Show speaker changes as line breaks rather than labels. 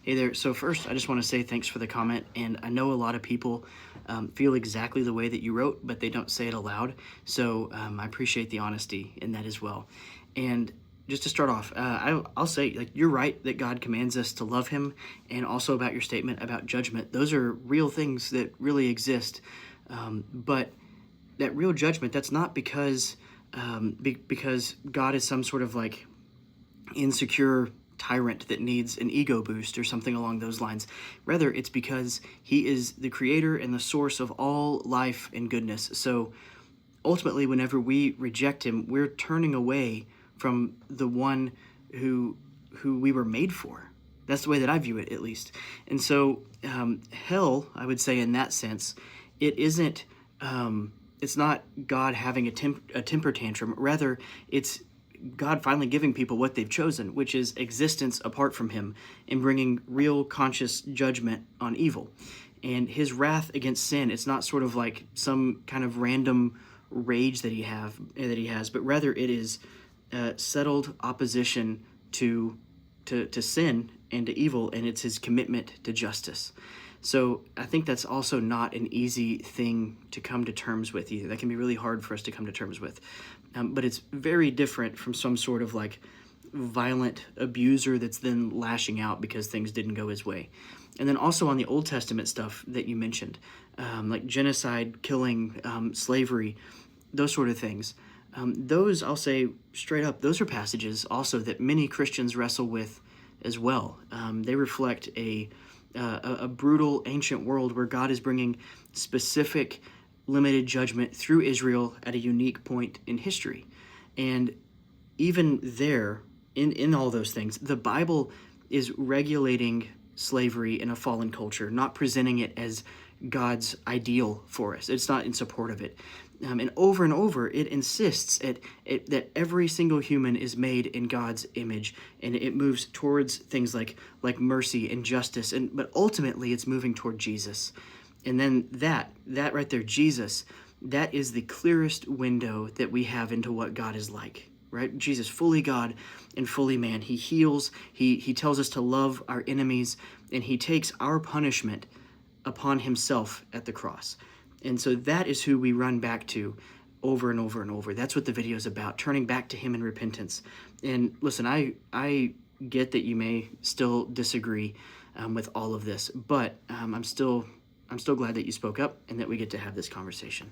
Hey there. So first, I just want to say thanks for the comment, and I know a lot of people feel exactly the way that you wrote, but they don't say it aloud. So I appreciate the honesty in that as well. And just to start off, I'll say, like, you're right that God commands us to love Him, and also about your statement about judgment. Those are real things that really exist, but that real judgment, that's not because God is some sort of like insecure tyrant that needs an ego boost or something along those lines. Rather, it's because he is the creator and the source of all life and goodness. So ultimately, whenever we reject him, we're turning away from the one who we were made for. That's the way that I view it, at least. And so hell, I would say in that sense, it isn't it's not God having a temper tantrum. Rather, it's God finally giving people what they've chosen, which is existence apart from him, and bringing real conscious judgment on evil. And his wrath against sin, it's not sort of like some kind of random rage that he has, but rather it is settled opposition to sin and to evil, and it's his commitment to justice. So I think that's also not an easy thing to come to terms with either. That can be really hard for us to come to terms with. But it's very different from some sort of like violent abuser that's then lashing out because things didn't go his way. And then also on the Old Testament stuff that you mentioned, like genocide, killing, slavery, those sort of things. Those, I'll say straight up, those are passages also that many Christians wrestle with as well. They reflect a brutal ancient world where God is bringing specific limited judgment through Israel at a unique point in history. And even there, in all those things, the Bible is regulating slavery in a fallen culture, not presenting it as God's ideal for us. It's not in support of it. And over, it insists that every single human is made in God's image, and it moves towards things like mercy and justice, but ultimately it's moving toward Jesus. And then that right there, Jesus, that is the clearest window that we have into what God is like, right? Jesus, fully God and fully man. He heals, he tells us to love our enemies, and he takes our punishment upon himself at the cross. And so that is who we run back to over and over and over. That's what the video is about, turning back to him in repentance. And listen, I get that you may still disagree with all of this, but I'm still glad that you spoke up and that we get to have this conversation.